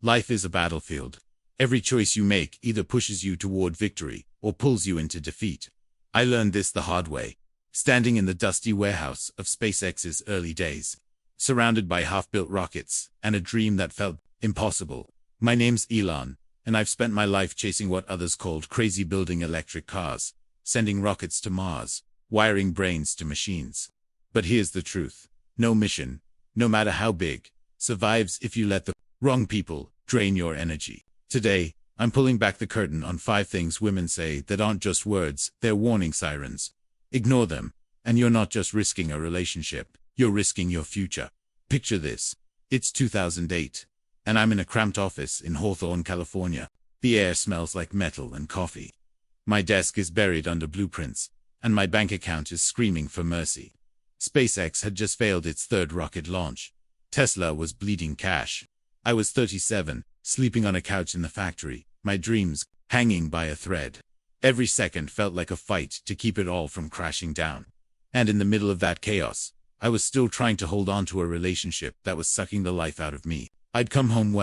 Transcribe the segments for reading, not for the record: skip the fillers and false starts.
Life is a battlefield. Every choice you make either pushes you toward victory or pulls you into defeat. I learned this the hard way, standing in the dusty warehouse of SpaceX's early days, surrounded by half-built rockets and a dream that felt impossible. My name's Elon, and I've spent my life chasing what others called crazy, building electric cars, sending rockets to Mars, wiring brains to machines. But here's the truth. No mission, no matter how big, survives if you let the wrong people drain your energy. Today, I'm pulling back the curtain on 5 things women say that aren't just words, they're warning sirens. Ignore them, and you're not just risking a relationship, you're risking your future. Picture this. It's 2008, and I'm in a cramped office in Hawthorne, California. The air smells like metal and coffee. My desk is buried under blueprints, and my bank account is screaming for mercy. SpaceX had just failed its 3rd rocket launch. Tesla was bleeding cash. I was 37, sleeping on a couch in the factory, my dreams hanging by a thread. Every second felt like a fight to keep it all from crashing down. And in the middle of that chaos, I was still trying to hold on to a relationship that was sucking the life out of me. I'd come home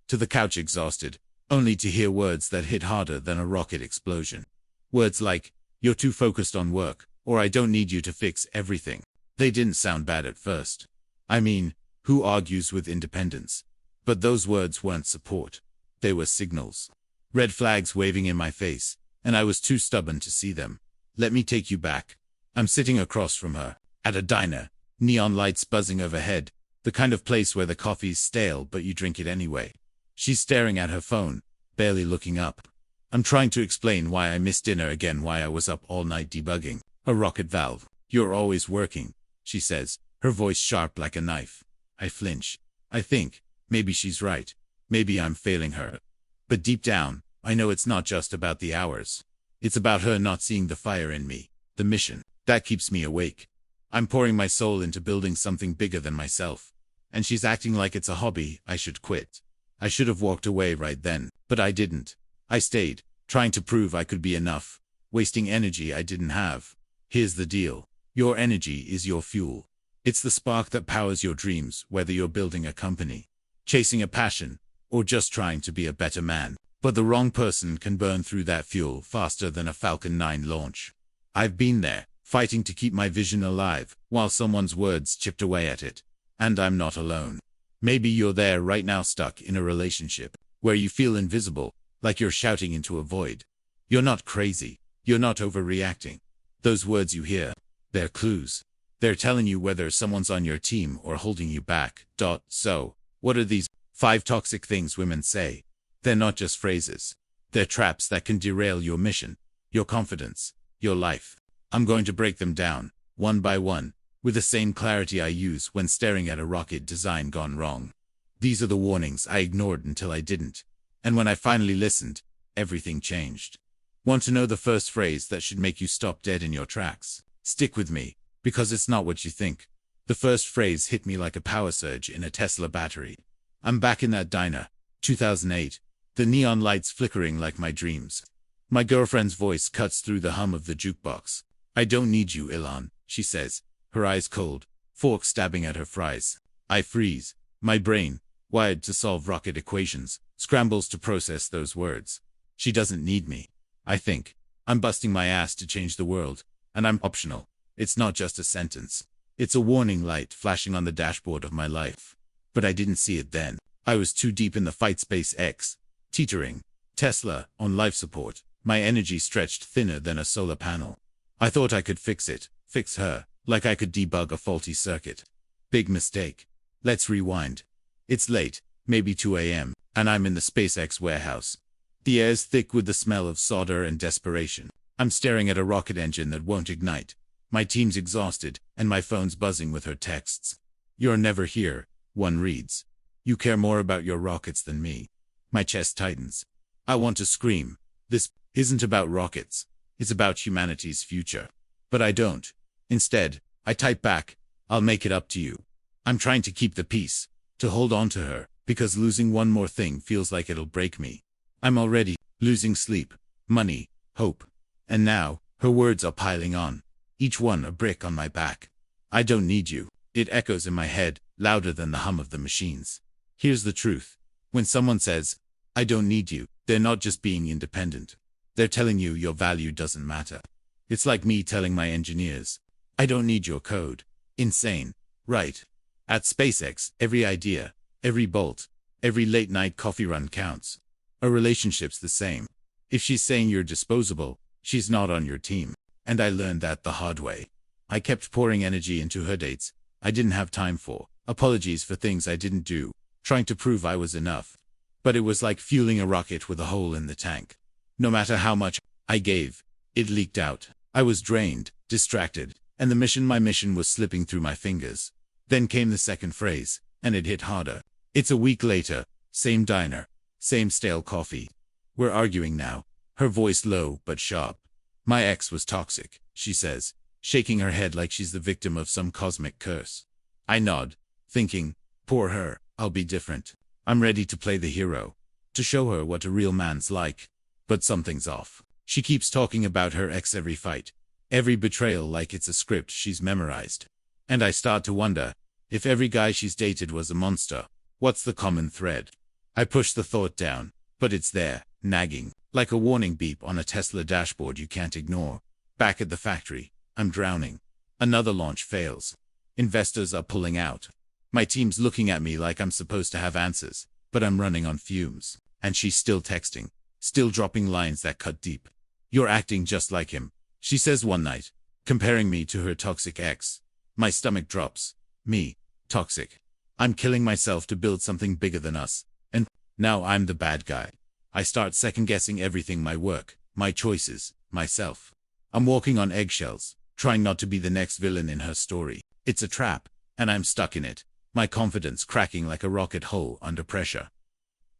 to the couch exhausted, only to hear words that hit harder than a rocket explosion. Words like, "You're too focused on work," or "I don't need you to fix everything." They didn't sound bad at first. I mean, who argues with independence? But those words weren't support. They were signals. Red flags waving in my face, and I was too stubborn to see them. Let me take you back. I'm sitting across from her, at a diner, neon lights buzzing overhead, the kind of place where the coffee's stale but you drink it anyway. She's staring at her phone, barely looking up. I'm trying to explain why I missed dinner again, why I was up all night debugging a rocket valve. "You're always working," she says, her voice sharp like a knife. I flinch. I think, maybe she's right. Maybe I'm failing her. But deep down, I know it's not just about the hours. It's about her not seeing the fire in me, the mission. That keeps me awake. I'm pouring my soul into building something bigger than myself. And she's acting like it's a hobby I should quit. I should have walked away right then, but I didn't. I stayed, trying to prove I could be enough, wasting energy I didn't have. Here's the deal. Your energy is your fuel. It's the spark that powers your dreams, whether you're building a company, chasing a passion, or just trying to be a better man. But the wrong person can burn through that fuel faster than a Falcon 9 launch. I've been there, fighting to keep my vision alive, while someone's words chipped away at it. And I'm not alone. Maybe you're there right now, stuck in a relationship, where you feel invisible, like you're shouting into a void. You're not crazy. You're not overreacting. Those words you hear, they're clues. They're telling you whether someone's on your team or holding you back. So, what are these 5 toxic things women say? They're not just phrases. They're traps that can derail your mission, your confidence, your life. I'm going to break them down, one by one, with the same clarity I use when staring at a rocket design gone wrong. These are the warnings I ignored until I didn't. And when I finally listened, everything changed. Want to know the first phrase that should make you stop dead in your tracks? Stick with me, because it's not what you think. The first phrase hit me like a power surge in a Tesla battery. I'm back in that diner, 2008, the neon lights flickering like my dreams. My girlfriend's voice cuts through the hum of the jukebox. "I don't need you, Elon," she says, her eyes cold, fork stabbing at her fries. I freeze. My brain, wired to solve rocket equations, scrambles to process those words. She doesn't need me. I think. I'm busting my ass to change the world, and I'm optional. It's not just a sentence. It's a warning light flashing on the dashboard of my life. But I didn't see it then. I was too deep in the fight. SpaceX, teetering. Tesla, on life support. My energy stretched thinner than a solar panel. I thought I could fix it, fix her, like I could debug a faulty circuit. Big mistake. Let's rewind. It's late, maybe 2 a.m., and I'm in the SpaceX warehouse. The air's thick with the smell of solder and desperation. I'm staring at a rocket engine that won't ignite. My team's exhausted, and my phone's buzzing with her texts. "You're never here," one reads. "You care more about your rockets than me." My chest tightens. I want to scream. This isn't about rockets. It's about humanity's future. But I don't. Instead, I type back, "I'll make it up to you." I'm trying to keep the peace, to hold on to her, because losing one more thing feels like it'll break me. I'm already losing sleep, money, hope. And now, her words are piling on, each one a brick on my back. "I don't need you." It echoes in my head, louder than the hum of the machines. Here's the truth. When someone says, I don't need you, they're not just being independent. They're telling you your value doesn't matter. It's like me telling my engineers, I don't need your code. Insane, right? At SpaceX, every idea, every bolt, every late-night coffee run counts. A relationship's the same. If she's saying you're disposable, she's not on your team. And I learned that the hard way. I kept pouring energy into her dates I didn't have time for, apologies for things I didn't do, trying to prove I was enough. But it was like fueling a rocket with a hole in the tank. No matter how much I gave, it leaked out. I was drained, distracted, and my mission was slipping through my fingers. Then came the second phrase, and it hit harder. It's a week later, same diner, same stale coffee. We're arguing now, her voice low but sharp. My ex was toxic, she says, shaking her head like she's the victim of some cosmic curse. I nod, thinking, poor her, I'll be different. I'm ready to play the hero, to show her what a real man's like. But something's off. She keeps talking about her ex every fight, every betrayal like it's a script she's memorized. And I start to wonder, if every guy she's dated was a monster, what's the common thread? I push the thought down, but it's there, nagging, like a warning beep on a Tesla dashboard you can't ignore. Back at the factory, I'm drowning. Another launch fails. Investors are pulling out. My team's looking at me like I'm supposed to have answers, but I'm running on fumes. And she's still texting, still dropping lines that cut deep. You're acting just like him, she says one night, comparing me to her toxic ex. My stomach drops. Me, toxic. I'm killing myself to build something bigger than us. And now I'm the bad guy. I start second-guessing everything, my work, my choices, myself. I'm walking on eggshells, trying not to be the next villain in her story. It's a trap, and I'm stuck in it, my confidence cracking like a rocket hull under pressure.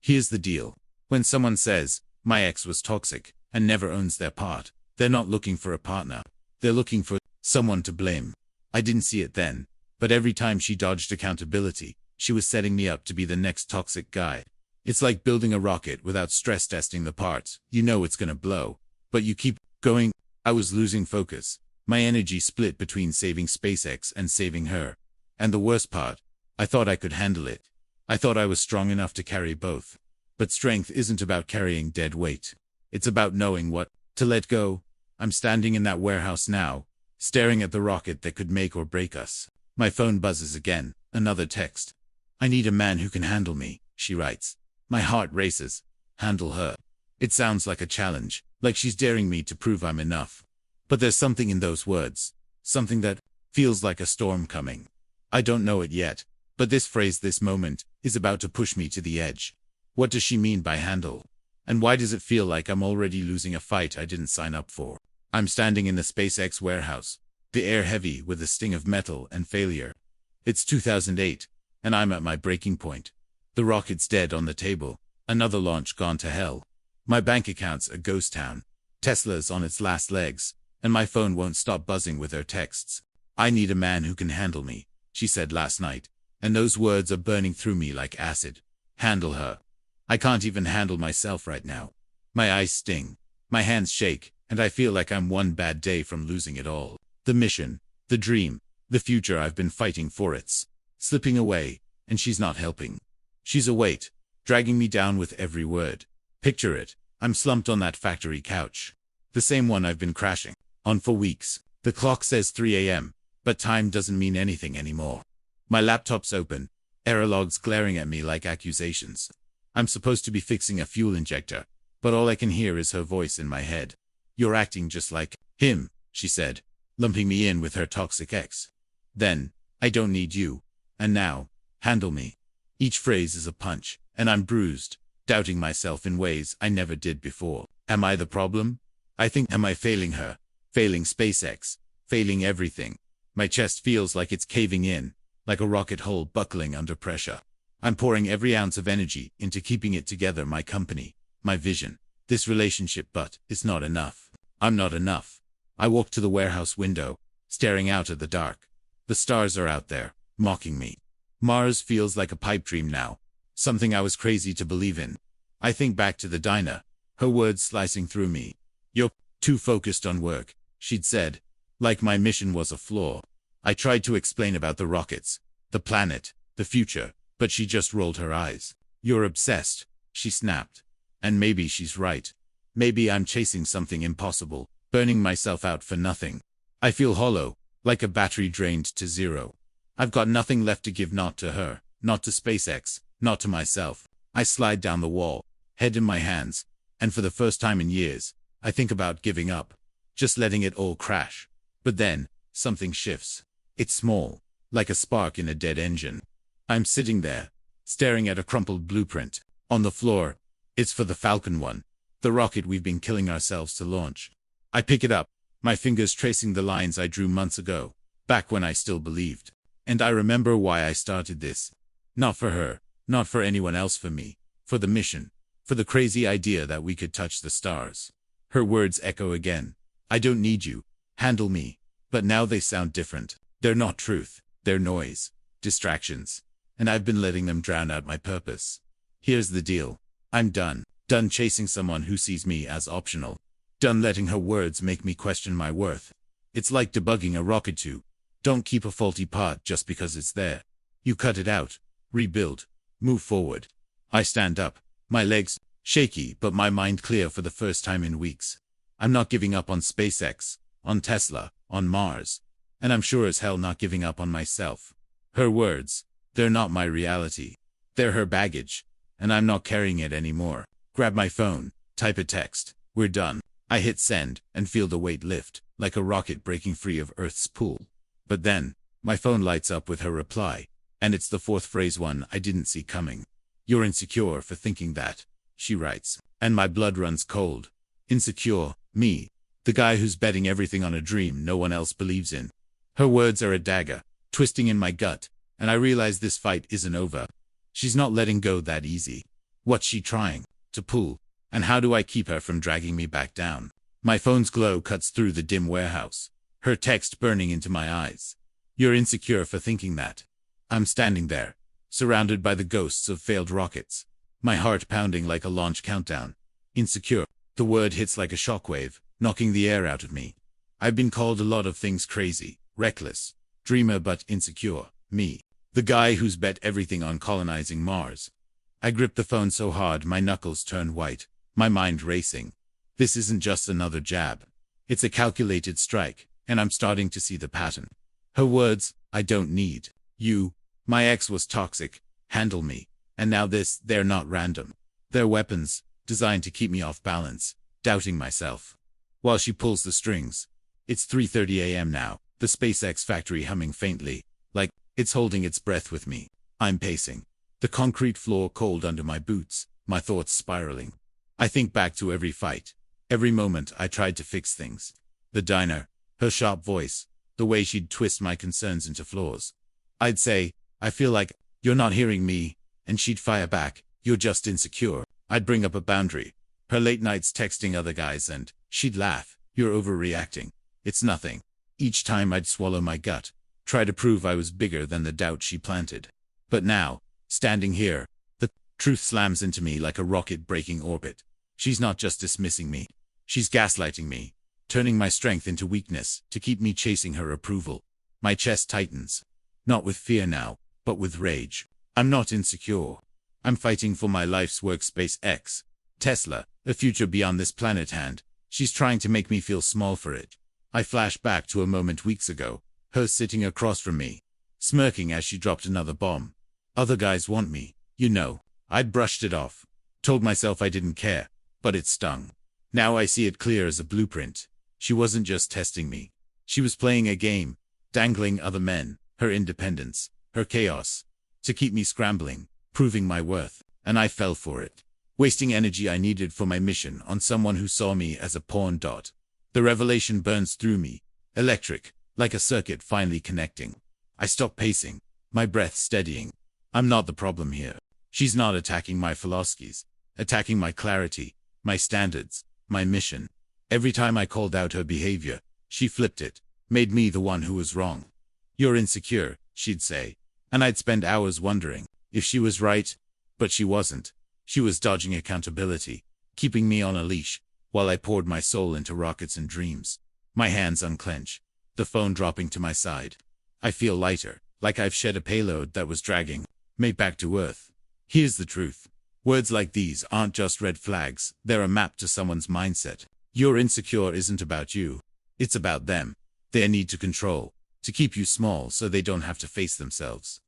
Here's the deal. When someone says, my ex was toxic, and never owns their part, they're not looking for a partner. They're looking for someone to blame. I didn't see it then, but every time she dodged accountability, she was setting me up to be the next toxic guy. It's like building a rocket without stress testing the parts. You know it's gonna blow, but you keep going. I was losing focus. My energy split between saving SpaceX and saving her. And the worst part, I thought I could handle it. I thought I was strong enough to carry both. But strength isn't about carrying dead weight. It's about knowing what to let go. I'm standing in that warehouse now, staring at the rocket that could make or break us. My phone buzzes again, another text. I need a man who can handle me, she writes. My heart races. Handle her. It sounds like a challenge, like she's daring me to prove I'm enough. But there's something in those words, something that feels like a storm coming. I don't know it yet, but this phrase, this moment, is about to push me to the edge. What does she mean by handle? And why does it feel like I'm already losing a fight I didn't sign up for? I'm standing in the SpaceX warehouse, the air heavy with the sting of metal and failure. It's 2008, and I'm at my breaking point. The rocket's dead on the table, another launch gone to hell. My bank account's a ghost town. Tesla's on its last legs, and my phone won't stop buzzing with her texts. I need a man who can handle me, she said last night, and those words are burning through me like acid. Handle her. I can't even handle myself right now. My eyes sting, my hands shake, and I feel like I'm one bad day from losing it all. The mission, the dream, the future I've been fighting for, it's slipping away, and she's not helping. She's a weight, dragging me down with every word. Picture it, I'm slumped on that factory couch. The same one I've been crashing on for weeks. The clock says 3 a.m., but time doesn't mean anything anymore. My laptop's open, error logs glaring at me like accusations. I'm supposed to be fixing a fuel injector, but all I can hear is her voice in my head. You're acting just like him, she said, lumping me in with her toxic ex. Then, I don't need you. And now, handle me. Each phrase is a punch, and I'm bruised, doubting myself in ways I never did before. Am I the problem? I think, am I failing her? Failing SpaceX? Failing everything? My chest feels like it's caving in, like a rocket hull buckling under pressure. I'm pouring every ounce of energy into keeping it together, my company, my vision, this relationship, but it's not enough. I'm not enough. I walk to the warehouse window, staring out at the dark. The stars are out there, mocking me. Mars feels like a pipe dream now, something I was crazy to believe in. I think back to the diner, her words slicing through me. You're too focused on work, she'd said, like my mission was a flaw. I tried to explain about the rockets, the planet, the future, but she just rolled her eyes. You're obsessed, she snapped. And maybe she's right. Maybe I'm chasing something impossible, burning myself out for nothing. I feel hollow, like a battery drained to zero. I've got nothing left to give, not to her, not to SpaceX, not to myself. I slide down the wall, head in my hands, and for the first time in years, I think about giving up, just letting it all crash. But then, something shifts. It's small, like a spark in a dead engine. I'm sitting there, staring at a crumpled blueprint. On the floor, it's for the Falcon 1, the rocket we've been killing ourselves to launch. I pick it up, my fingers tracing the lines I drew months ago, back when I still believed. And I remember why I started this. Not for her, not for anyone else, for me, for the mission, for the crazy idea that we could touch the stars. Her words echo again. I don't need you. Handle me. But now they sound different. They're not truth. They're noise. Distractions. And I've been letting them drown out my purpose. Here's the deal. I'm done. Done chasing someone who sees me as optional. Done letting her words make me question my worth. It's like debugging a rocket tube. Don't keep a faulty part just because it's there. You cut it out. Rebuild. Move forward. I stand up. My legs shaky, but my mind clear for the first time in weeks. I'm not giving up on SpaceX, on Tesla, on Mars. And I'm sure as hell not giving up on myself. Her words, they're not my reality. They're her baggage. And I'm not carrying it anymore. Grab my phone, type a text. We're done. I hit send and feel the weight lift, like a rocket breaking free of Earth's pull. But then, my phone lights up with her reply. And it's the fourth phrase, one I didn't see coming. You're insecure for thinking that, she writes. And my blood runs cold. Insecure, me, the guy who's betting everything on a dream no one else believes in. Her words are a dagger, twisting in my gut, and I realize this fight isn't over. She's not letting go that easy. What's she trying to pull? And how do I keep her from dragging me back down? My phone's glow cuts through the dim warehouse, her text burning into my eyes. You're insecure for thinking that. I'm standing there, surrounded by the ghosts of failed rockets, my heart pounding like a launch countdown. Insecure. The word hits like a shockwave, knocking the air out of me. I've been called a lot of things: crazy, reckless, dreamer, but insecure, me. The guy who's bet everything on colonizing Mars. I grip the phone so hard my knuckles turn white, my mind racing. This isn't just another jab. It's a calculated strike, and I'm starting to see the pattern. Her words, I don't need you. My ex was toxic, handle me. And now this, they're not random. They're weapons, designed to keep me off balance, doubting myself. While she pulls the strings. It's 3:30 a.m. now, the SpaceX factory humming faintly, like it's holding its breath with me. I'm pacing. The concrete floor cold under my boots, my thoughts spiraling. I think back to every fight, every moment I tried to fix things. The diner, her sharp voice, the way she'd twist my concerns into flaws. I'd say, I feel like, you're not hearing me, and she'd fire back, you're just insecure. I'd bring up a boundary. Her late nights texting other guys, and she'd laugh, you're overreacting. It's nothing. Each time I'd swallow my gut, try to prove I was bigger than the doubt she planted. But now, standing here, the truth slams into me like a rocket breaking orbit. She's not just dismissing me. She's gaslighting me, turning my strength into weakness to keep me chasing her approval. My chest tightens. Not with fear now, but with rage. I'm not insecure. I'm fighting for my life's work. SpaceX, Tesla, a future beyond this planet, and she's trying to make me feel small for it. I flash back to a moment weeks ago, her sitting across from me, smirking as she dropped another bomb. Other guys want me, you know. I'd brushed it off, told myself I didn't care, but it stung. Now I see it clear as a blueprint. She wasn't just testing me. She was playing a game, dangling other men, her independence, her chaos, to keep me scrambling, proving my worth, and I fell for it, wasting energy I needed for my mission on someone who saw me as a pawn. The revelation burns through me, electric, like a circuit finally connecting. I stop pacing, my breath steadying. I'm not the problem here. She's not attacking my philosophies, attacking my clarity, my standards, my mission. Every time I called out her behavior, she flipped it, made me the one who was wrong. You're insecure, she'd say, and I'd spend hours wondering if she was right, but she wasn't. She was dodging accountability, keeping me on a leash, while I poured my soul into rockets and dreams. My hands unclench, the phone dropping to my side. I feel lighter, like I've shed a payload that was dragging me back to Earth. Here's the truth. Words like these aren't just red flags, they're a map to someone's mindset. Your insecure isn't about you. It's about them. Their need to control, to keep you small so they don't have to face themselves.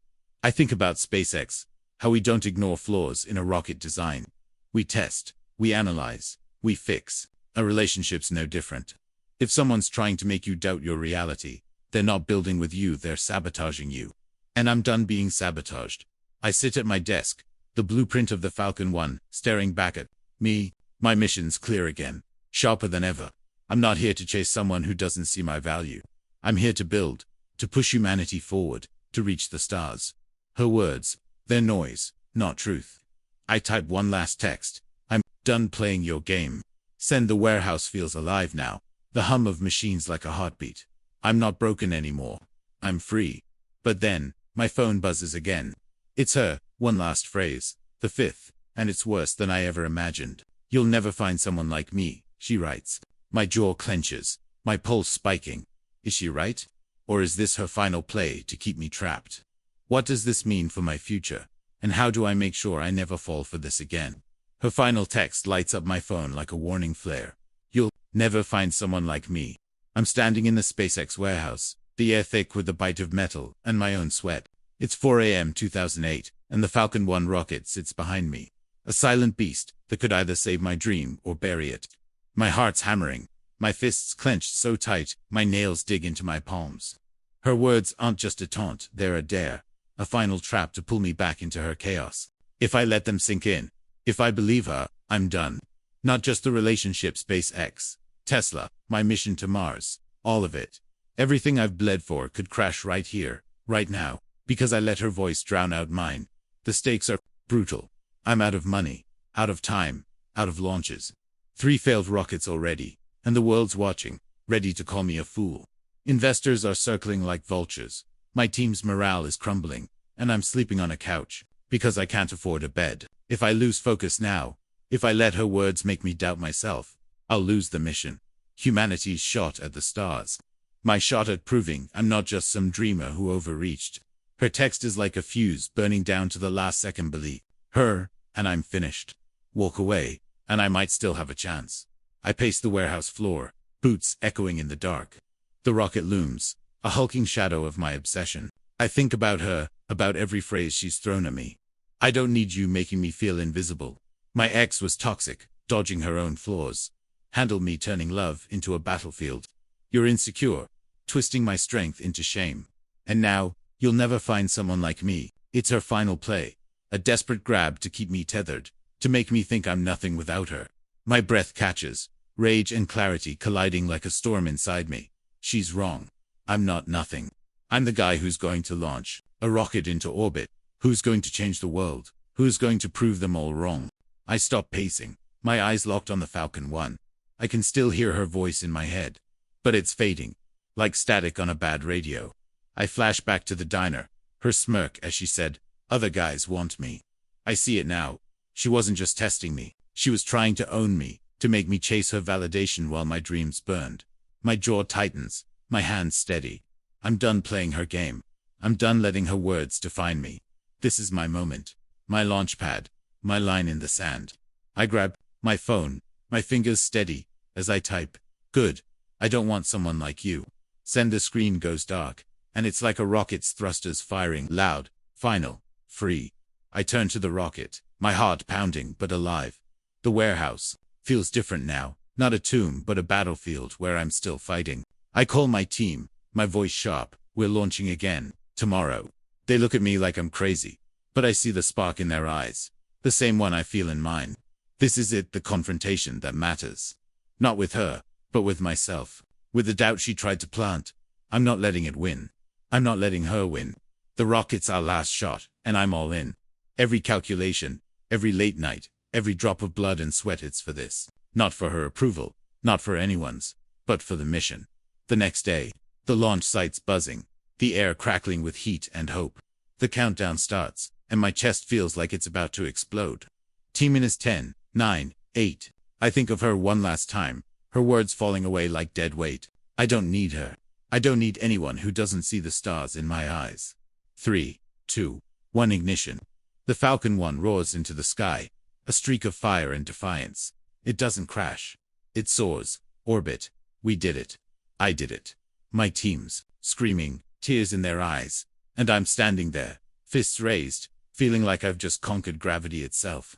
I think about SpaceX, how we don't ignore flaws in a rocket design. We test, we analyze, we fix. A relationship's no different. If someone's trying to make you doubt your reality, they're not building with you, they're sabotaging you. And I'm done being sabotaged. I sit at my desk, the blueprint of the Falcon 1, staring back at me. My mission's clear again, sharper than ever. I'm not here to chase someone who doesn't see my value. I'm here to build, to push humanity forward, to reach the stars. Her words, they're noise, not truth. I type one last text. I'm done playing your game. Send. The warehouse feels alive now. The hum of machines like a heartbeat. I'm not broken anymore. I'm free. But then, my phone buzzes again. It's her, one last phrase, the fifth, and it's worse than I ever imagined. You'll never find someone like me, she writes. My jaw clenches, my pulse spiking. Is she right? Or is this her final play to keep me trapped? What does this mean for my future? And how do I make sure I never fall for this again? Her final text lights up my phone like a warning flare. You'll never find someone like me. I'm standing in the SpaceX warehouse, the air thick with the bite of metal and my own sweat. It's 4 a.m. 2008, and the Falcon 1 rocket sits behind me. A silent beast that could either save my dream or bury it. My heart's hammering, my fists clenched so tight, my nails dig into my palms. Her words aren't just a taunt, they're a dare, a final trap to pull me back into her chaos. If I let them sink in, if I believe her, I'm done. Not just the relationship, SpaceX, Tesla, my mission to Mars, all of it. Everything I've bled for could crash right here, right now, because I let her voice drown out mine. The stakes are brutal. I'm out of money, out of time, out of launches. 3 failed rockets already, and the world's watching, ready to call me a fool. Investors are circling like vultures. My team's morale is crumbling, and I'm sleeping on a couch, because I can't afford a bed. If I lose focus now, if I let her words make me doubt myself, I'll lose the mission. Humanity's shot at the stars. My shot at proving I'm not just some dreamer who overreached. Her text is like a fuse burning down to the last second. Believe her, and I'm finished. Walk away, and I might still have a chance. I pace the warehouse floor, boots echoing in the dark. The rocket looms, a hulking shadow of my obsession. I think about her, about every phrase she's thrown at me. I don't need you making me feel invisible. My ex was toxic, dodging her own flaws. Handled me turning love into a battlefield. You're insecure, twisting my strength into shame. And now, you'll never find someone like me. It's her final play. A desperate grab to keep me tethered, to make me think I'm nothing without her. My breath catches, rage and clarity colliding like a storm inside me. She's wrong. I'm not nothing. I'm the guy who's going to launch a rocket into orbit, who's going to change the world, who's going to prove them all wrong. I stop pacing, my eyes locked on the Falcon 1. I can still hear her voice in my head, but it's fading, like static on a bad radio. I flash back to the diner, her smirk as she said, "Other guys want me." I see it now. She wasn't just testing me. She was trying to own me, to make me chase her validation while my dreams burned. My jaw tightens, my hands steady. I'm done playing her game. I'm done letting her words define me. This is my moment, my launch pad, my line in the sand. I grab my phone, my fingers steady, as I type, "Good. I don't want someone like you." Send. The screen goes dark, and it's like a rocket's thrusters firing, loud, final, free. I turn to the rocket, my heart pounding but alive. The warehouse feels different now, not a tomb but a battlefield where I'm still fighting. I call my team, my voice sharp. We're launching again, tomorrow. They look at me like I'm crazy, but I see the spark in their eyes, the same one I feel in mine. This is it, the confrontation that matters. Not with her, but with myself, with the doubt she tried to plant. I'm not letting it win. I'm not letting her win. The rocket's our last shot, and I'm all in. Every calculation, every late night, every drop of blood and sweat, it's for this. Not for her approval, not for anyone's, but for the mission. The next day, the launch site's buzzing, the air crackling with heat and hope. The countdown starts, and my chest feels like it's about to explode. T-minus 10, 9, 8. I think of her one last time, her words falling away like dead weight. I don't need her. I don't need anyone who doesn't see the stars in my eyes. 3, 2, 1 ignition. The Falcon 1 roars into the sky, A streak of fire and defiance. It doesn't crash. It soars. Orbit. We did it. I did it. My teams, screaming, tears in their eyes. And I'm standing there, fists raised, feeling like I've just conquered gravity itself.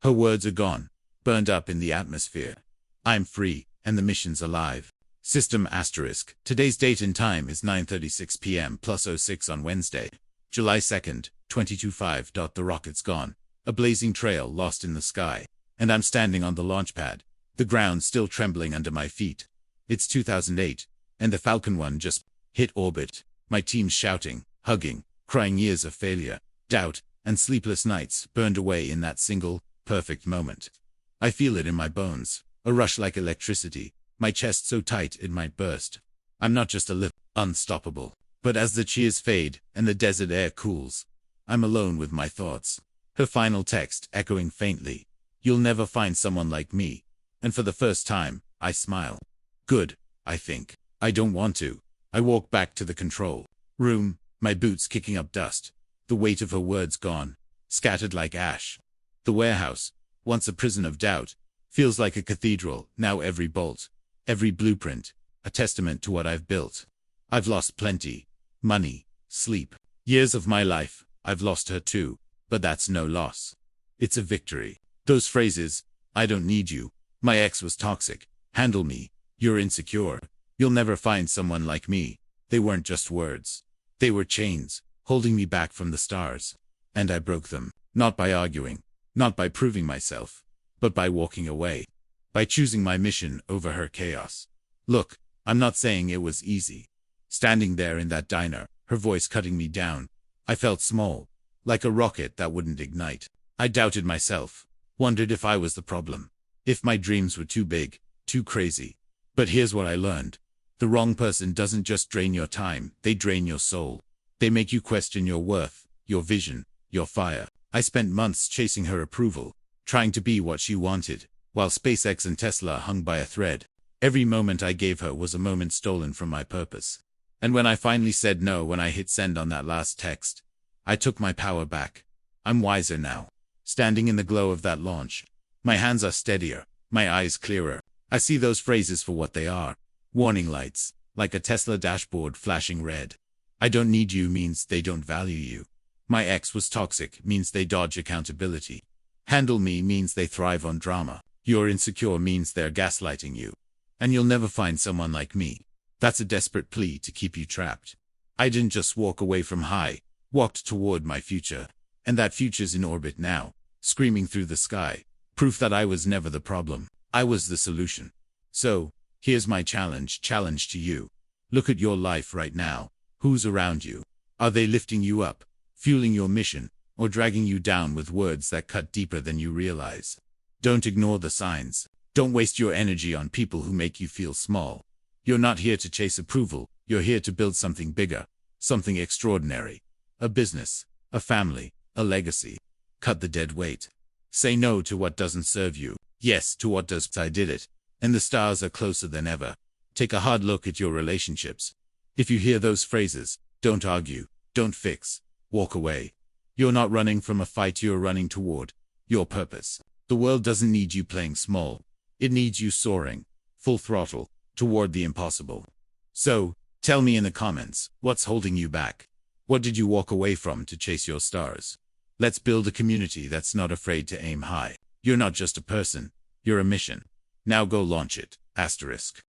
Her words are gone, burned up in the atmosphere. I'm free, and the mission's alive. System asterisk. Today's date and time is 9:36 p.m. plus 06 on Wednesday, July 2nd, 2025. The rocket's gone. A blazing trail lost in the sky. And I'm standing on the launch pad, the ground still trembling under my feet. It's 2008, and the Falcon 1 just hit orbit. My team's shouting, hugging, crying years of failure, doubt, and sleepless nights burned away in that single, perfect moment. I feel it in my bones, a rush like electricity, my chest so tight it might burst. I'm not just a little unstoppable, but as the cheers fade and the desert air cools, I'm alone with my thoughts. Her final text echoing faintly, "You'll never find someone like me." And for the first time, I smile. Good, I think. I don't want to. I walk back to the control room, my boots kicking up dust, the weight of her words gone, scattered like ash. The warehouse, once a prison of doubt, feels like a cathedral, now every bolt, every blueprint, a testament to what I've built. I've lost plenty. Money, sleep, years of my life. I've lost her too, but that's no loss. It's a victory. Those phrases, "I don't need you," "My ex was toxic," "Handle me," "You're insecure," "You'll never find someone like me," they weren't just words. They were chains, holding me back from the stars. And I broke them, not by arguing, not by proving myself, but by walking away, by choosing my mission over her chaos. Look, I'm not saying it was easy. Standing there in that diner, her voice cutting me down, I felt small, like a rocket that wouldn't ignite. I doubted myself, wondered if I was the problem, if my dreams were too big, too crazy. But here's what I learned. The wrong person doesn't just drain your time, they drain your soul. They make you question your worth, your vision, your fire. I spent months chasing her approval, trying to be what she wanted, while SpaceX and Tesla hung by a thread. Every moment I gave her was a moment stolen from my purpose. And when I finally said no, when I hit send on that last text, I took my power back. I'm wiser now. Standing in the glow of that launch, my hands are steadier, my eyes clearer. I see those phrases for what they are. Warning lights, like a Tesla dashboard flashing red. "I don't need you" means they don't value you. "My ex was toxic" means they dodge accountability. "Handle me" means they thrive on drama. "You're insecure" means they're gaslighting you. And "you'll never find someone like me." That's a desperate plea to keep you trapped. I didn't just walk away from high, walked toward my future. And that future's in orbit now, screaming through the sky. Proof that I was never the problem. I was the solution. So, here's my challenge to you. Look at your life right now. Who's around you? Are they lifting you up, fueling your mission, or dragging you down with words that cut deeper than you realize? Don't ignore the signs. Don't waste your energy on people who make you feel small. You're not here to chase approval. You're here to build something bigger, something extraordinary. A business, a family, a legacy. Cut the dead weight. Say no to what doesn't serve you. Yes to what does. I did it. And the stars are closer than ever. Take a hard look at your relationships. If you hear those phrases, don't argue, don't fix, walk away. You're not running from a fight, you're running toward your purpose. The world doesn't need you playing small. It needs you soaring, full throttle, toward the impossible. So, tell me in the comments, what's holding you back? What did you walk away from to chase your stars? Let's build a community that's not afraid to aim high. You're not just a person, you're a mission. Now go launch it. Asterisk.